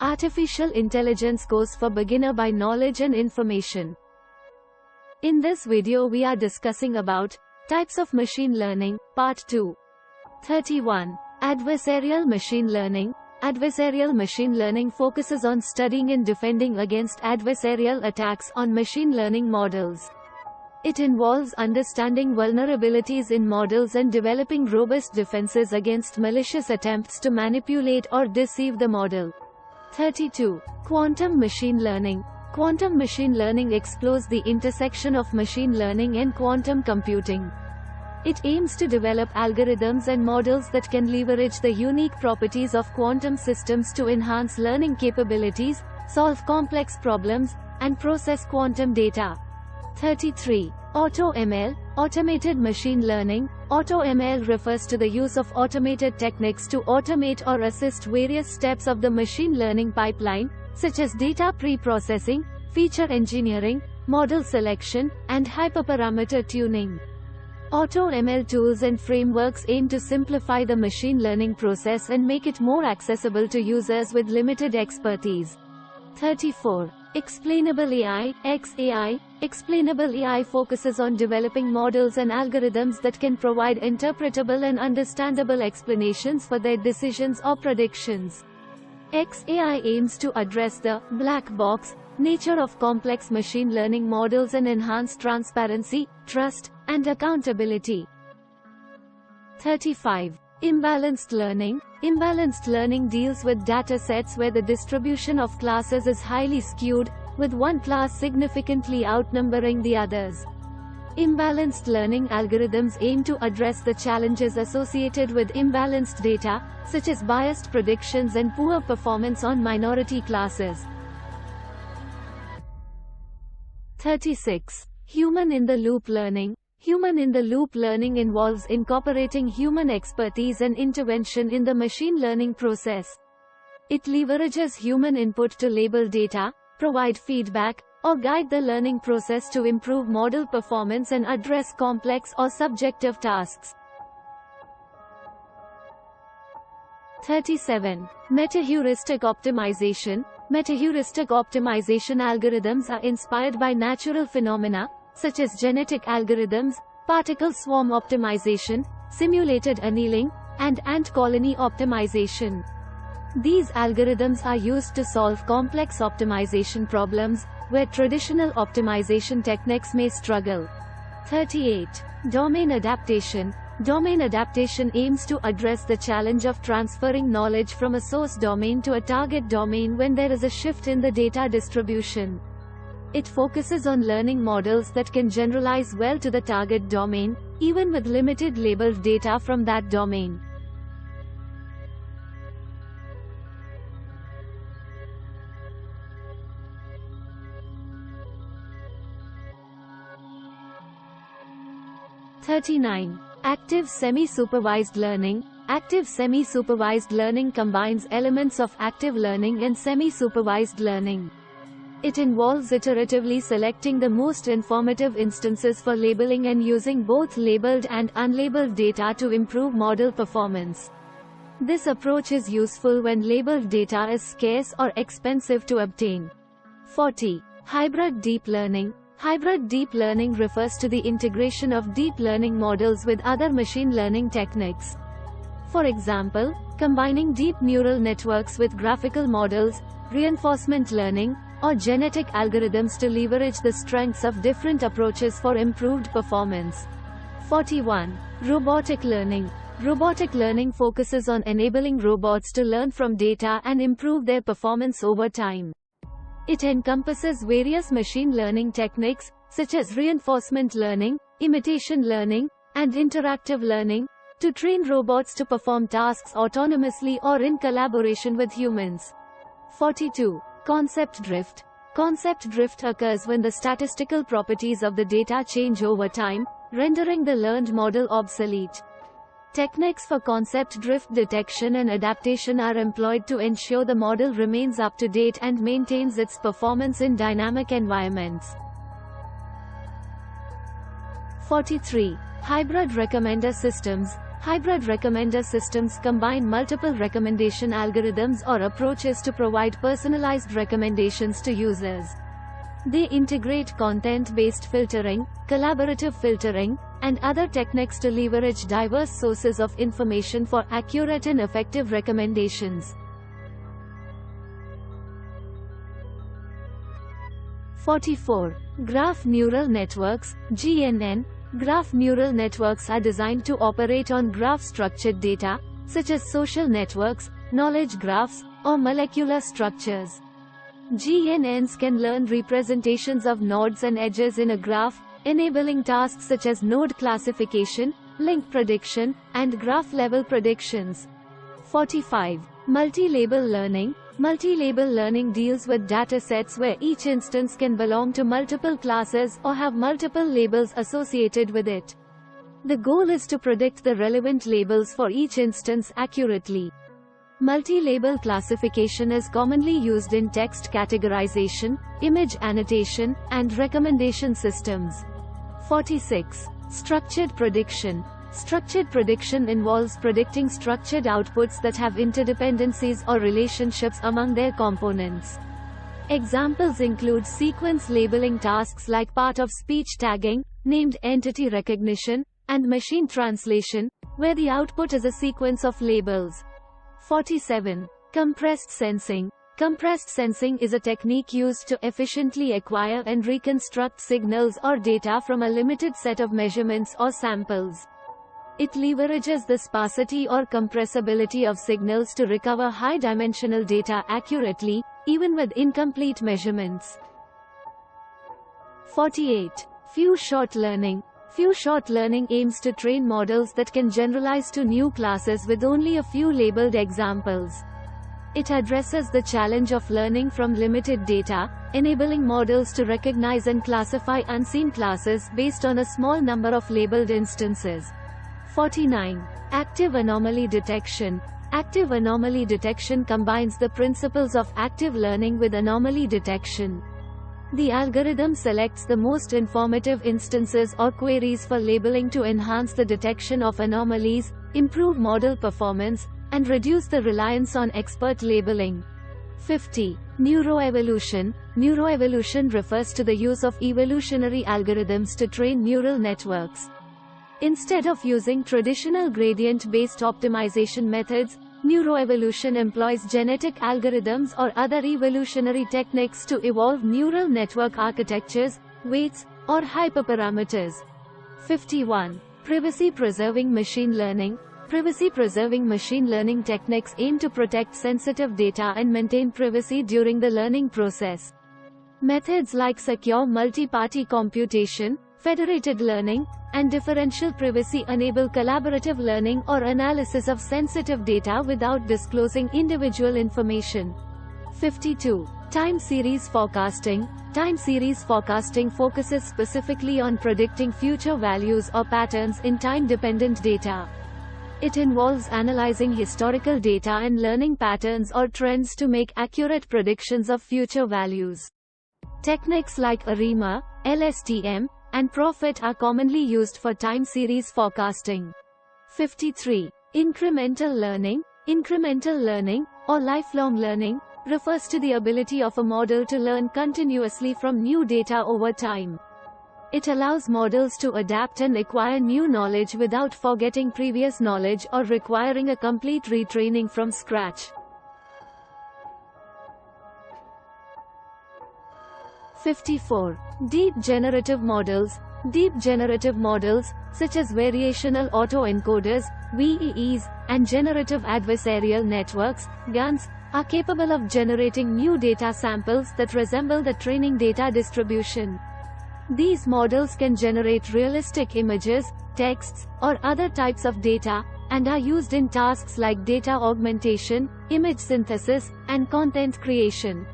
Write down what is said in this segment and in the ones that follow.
Artificial intelligence goes for beginner by knowledge and information. In this video we are discussing about types of machine learning, part 2. 31. Adversarial machine learning. Adversarial machine learning focuses on studying and defending against adversarial attacks on machine learning models. It involves understanding vulnerabilities in models and developing robust defenses against malicious attempts to manipulate or deceive the model. 32. Quantum machine learning. Quantum machine learning explores the intersection of machine learning and quantum computing. It aims to develop algorithms and models that can leverage the unique properties of quantum systems to enhance learning capabilities, solve complex problems, and process quantum data. 33. AutoML, automated machine learning. AutoML refers to the use of automated techniques to automate or assist various steps of the machine learning pipeline, such as data pre-processing, feature engineering, model selection, and hyperparameter tuning. AutoML tools and frameworks aim to simplify the machine learning process and make it more accessible to users with limited expertise. 34. Explainable AI, XAI. Explainable AI focuses on developing models and algorithms that can provide interpretable and understandable explanations for their decisions or predictions. XAI aims to address the black box nature of complex machine learning models and enhance transparency, trust, and accountability. 35. Imbalanced learning. Imbalanced learning deals with datasets where the distribution of classes is highly skewed, with one class significantly outnumbering the others. Imbalanced learning algorithms aim to address the challenges associated with imbalanced data, such as biased predictions and poor performance on minority classes. 36. Human-in-the-loop learning. Human-in-the-loop learning involves incorporating human expertise and intervention in the machine learning process. It leverages human input to label data, provide feedback, or guide the learning process to improve model performance and address complex or subjective tasks. 37. Meta-heuristic optimization. Meta-heuristic optimization algorithms are inspired by natural phenomena, such as genetic algorithms, particle swarm optimization, simulated annealing, and ant colony optimization. These algorithms are used to solve complex optimization problems, where traditional optimization techniques may struggle. 38. Domain adaptation. Domain adaptation aims to address the challenge of transferring knowledge from a source domain to a target domain when there is a shift in the data distribution. It focuses on learning models that can generalize well to the target domain, even with limited labeled data from that domain. Active semi-supervised learning. Active semi-supervised learning combines elements of active learning and semi-supervised learning. It involves iteratively selecting the most informative instances for labeling and using both labeled and unlabeled data to improve model performance. This approach is useful when labeled data is scarce or expensive to obtain. 40. Hybrid deep learning. Hybrid deep learning refers to the integration of deep learning models with other machine learning techniques. For example, combining deep neural networks with graphical models, reinforcement learning, or genetic algorithms to leverage the strengths of different approaches for improved performance. 41. Robotic learning. Robotic learning focuses on enabling robots to learn from data and improve their performance over time. It encompasses various machine learning techniques, such as reinforcement learning, imitation learning, and interactive learning, to train robots to perform tasks autonomously or in collaboration with humans. 42. Concept drift. Concept drift occurs when the statistical properties of the data change over time, rendering the learned model obsolete. Techniques for concept drift detection and adaptation are employed to ensure the model remains up to date and maintains its performance in dynamic environments. 43. Hybrid recommender systems. Hybrid recommender systems combine multiple recommendation algorithms or approaches to provide personalized recommendations to users. They integrate content-based filtering, collaborative filtering, and other techniques to leverage diverse sources of information for accurate and effective recommendations. 44. Graph Neural Networks, GNN. Graph neural networks are designed to operate on graph-structured data, such as social networks, knowledge graphs, or molecular structures. GNNs can learn representations of nodes and edges in a graph, enabling tasks such as node classification, link prediction, and graph-level predictions. 45. Multi-label learning. Multi-label learning deals with datasets where each instance can belong to multiple classes or have multiple labels associated with it. The goal is to predict the relevant labels for each instance accurately. Multi-label classification is commonly used in text categorization, image annotation, and recommendation systems. 46. Structured prediction. Structured prediction involves predicting structured outputs that have interdependencies or relationships among their components. Examples include sequence labeling tasks like part of speech tagging, named entity recognition, and machine translation, where the output is a sequence of labels. 47. Compressed sensing. Compressed sensing is a technique used to efficiently acquire and reconstruct signals or data from a limited set of measurements or samples. It leverages the sparsity or compressibility of signals to recover high-dimensional data accurately, even with incomplete measurements. 48. Few-shot learning. Few-shot learning aims to train models that can generalize to new classes with only a few labeled examples. It addresses the challenge of learning from limited data, enabling models to recognize and classify unseen classes based on a small number of labeled instances. 49. Active anomaly detection. Active anomaly detection combines the principles of active learning with anomaly detection. The algorithm selects the most informative instances or queries for labeling to enhance the detection of anomalies, improve model performance, and reduce the reliance on expert labeling. 50. Neuroevolution. Neuroevolution refers to the use of evolutionary algorithms to train neural networks. Instead of using traditional gradient-based optimization methods, neuroevolution employs genetic algorithms or other evolutionary techniques to evolve neural network architectures, weights, or hyperparameters. 51. Privacy-preserving machine learning. Privacy-preserving machine learning techniques aim to protect sensitive data and maintain privacy during the learning process. Methods like secure multi-party computation, federated learning, and differential privacy enable collaborative learning or analysis of sensitive data without disclosing individual information. 52. Time series forecasting. Time series forecasting focuses specifically on predicting future values or patterns in time-dependent data. It involves analyzing historical data and learning patterns or trends to make accurate predictions of future values. Techniques like ARIMA, LSTM, and PROFIT are commonly used for time series forecasting. 53. Incremental learning. Incremental learning, or lifelong learning, refers to the ability of a model to learn continuously from new data over time. It allows models to adapt and acquire new knowledge without forgetting previous knowledge or requiring a complete retraining from scratch. 54. Deep generative models. Deep generative models, such as variational autoencoders, VEEs, and generative adversarial networks, GNNs, are capable of generating new data samples that resemble the training data distribution. These models can generate realistic images, texts, or other types of data, and are used in tasks like data augmentation, image synthesis, and content creation.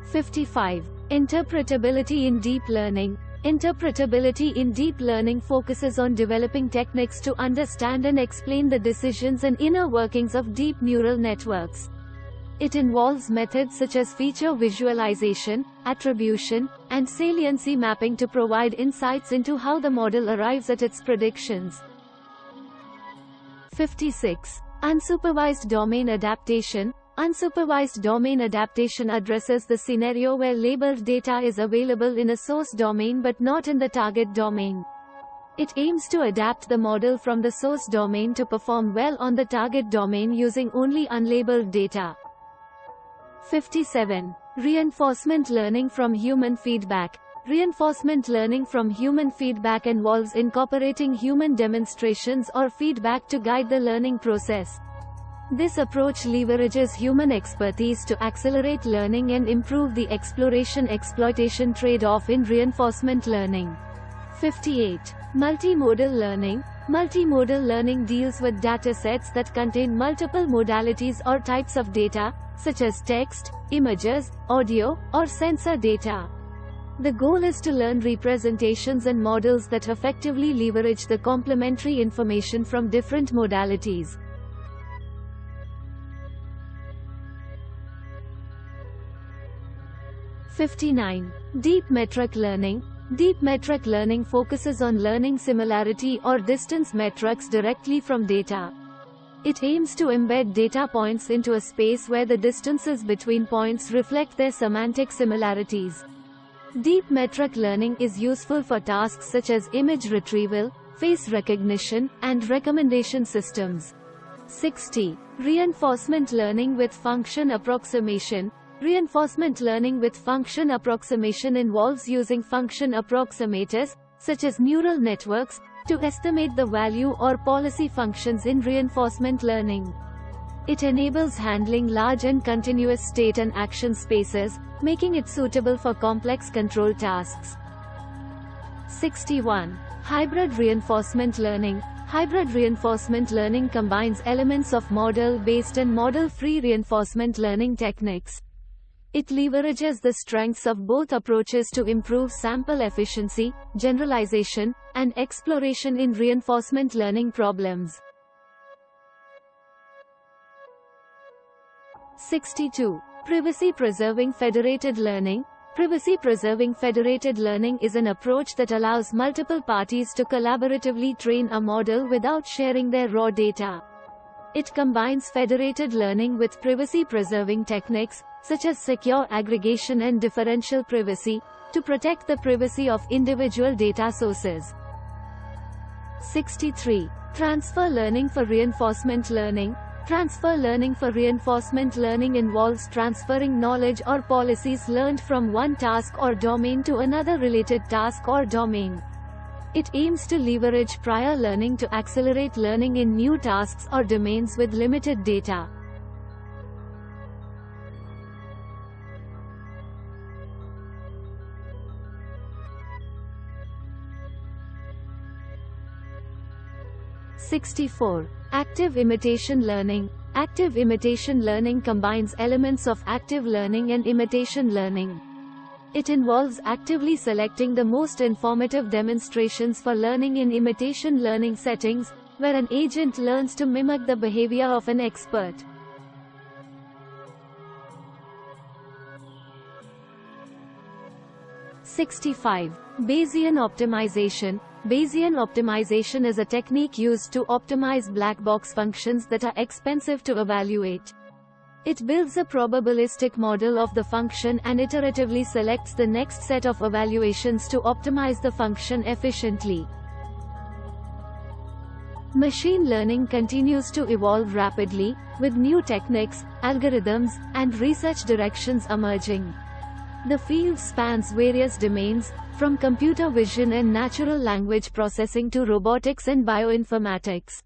55. Interpretability in deep learning. Interpretability in deep learning focuses on developing techniques to understand and explain the decisions and inner workings of deep neural networks. It involves methods such as feature visualization, attribution, and saliency mapping to provide insights into how the model arrives at its predictions. 56. Unsupervised domain adaptation. Unsupervised domain adaptation addresses the scenario where labeled data is available in a source domain but not in the target domain. It aims to adapt the model from the source domain to perform well on the target domain using only unlabeled data. 57. Reinforcement learning from human feedback. Reinforcement learning from human feedback involves incorporating human demonstrations or feedback to guide the learning process. This approach leverages human expertise to accelerate learning and improve the exploration-exploitation trade-off in reinforcement learning. 58. Multi-Modal Learning. Multi-modal learning deals with datasets that contain multiple modalities or types of data, such as text, images, audio, or sensor data. The goal is to learn representations and models that effectively leverage the complementary information from different modalities. Deep metric learning. Deep metric learning focuses on learning similarity or distance metrics directly from data. It aims to embed data points into a space where the distances between points reflect their semantic similarities. Deep metric learning is useful for tasks such as image retrieval, face recognition, and recommendation systems. 60. Reinforcement learning with function approximation. Reinforcement learning with function approximation involves using function approximators, such as neural networks, to estimate the value or policy functions in reinforcement learning. It enables handling large and continuous state and action spaces, making it suitable for complex control tasks. 61. Hybrid reinforcement learning. Hybrid reinforcement learning combines elements of model-based and model-free reinforcement learning techniques. It leverages the strengths of both approaches to improve sample efficiency, generalization, and exploration in reinforcement learning problems. 62. Privacy-preserving federated learning. Privacy-preserving federated learning is an approach that allows multiple parties to collaboratively train a model without sharing their raw data. It combines federated learning with privacy-preserving techniques, such as secure aggregation and differential privacy, to protect the privacy of individual data sources. 63. Transfer learning for reinforcement learning. Transfer learning for reinforcement learning involves transferring knowledge or policies learned from one task or domain to another related task or domain. It aims to leverage prior learning to accelerate learning in new tasks or domains with limited data. 64. Active imitation learning. Active imitation learning combines elements of active learning and imitation learning. It involves actively selecting the most informative demonstrations for learning in imitation learning settings, where an agent learns to mimic the behavior of an expert. '65. Bayesian Optimization. Bayesian optimization is a technique used to optimize black box functions that are expensive to evaluate. It builds a probabilistic model of the function and iteratively selects the next set of evaluations to optimize the function efficiently. Machine learning continues to evolve rapidly, with new techniques, algorithms, and research directions emerging. The field spans various domains, from computer vision and natural language processing to robotics and bioinformatics.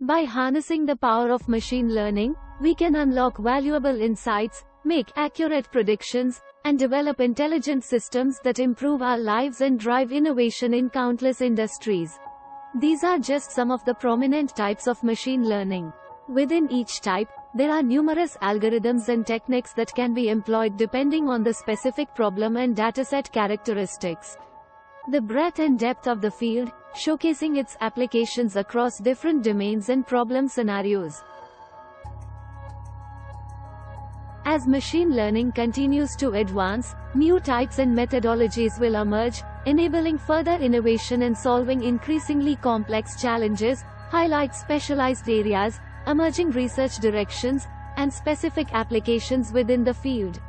By harnessing the power of machine learning, we can unlock valuable insights, make accurate predictions, and develop intelligent systems that improve our lives and drive innovation in countless industries. These are just some of the prominent types of machine learning. Within each type, there are numerous algorithms and techniques that can be employed depending on the specific problem and dataset characteristics. The breadth and depth of the field, showcasing its applications across different domains and problem scenarios. As machine learning continues to advance, new types and methodologies will emerge, enabling further innovation and solving increasingly complex challenges, highlights specialized areas, emerging research directions, and specific applications within the field.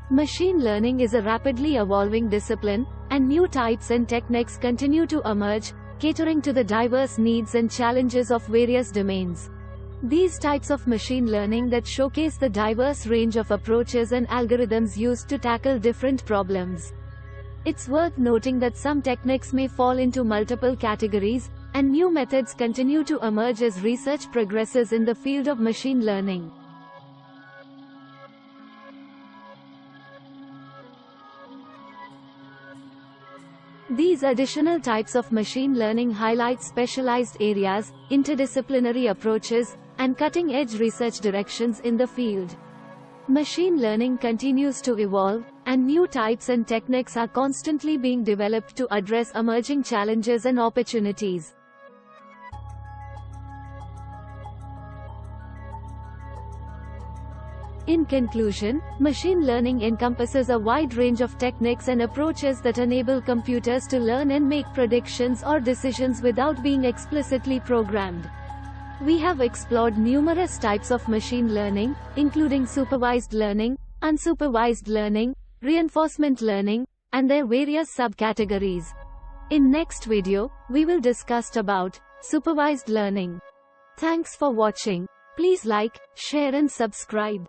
Machine learning is a rapidly evolving discipline, and new types and techniques continue to emerge, catering to the diverse needs and challenges of various domains. These types of machine learning that showcase the diverse range of approaches and algorithms used to tackle different problems. It's worth noting that some techniques may fall into multiple categories, and new methods continue to emerge as research progresses in the field of machine learning. These additional types of machine learning highlight specialized areas, interdisciplinary approaches, and cutting-edge research directions in the field. Machine learning continues to evolve, and new types and techniques are constantly being developed to address emerging challenges and opportunities. In conclusion, machine learning encompasses a wide range of techniques and approaches that enable computers to learn and make predictions or decisions without being explicitly programmed. We have explored numerous types of machine learning, including supervised learning, unsupervised learning, reinforcement learning, and their various subcategories. In next video, we will discuss about supervised learning. Thanks for watching. Please like, share and subscribe.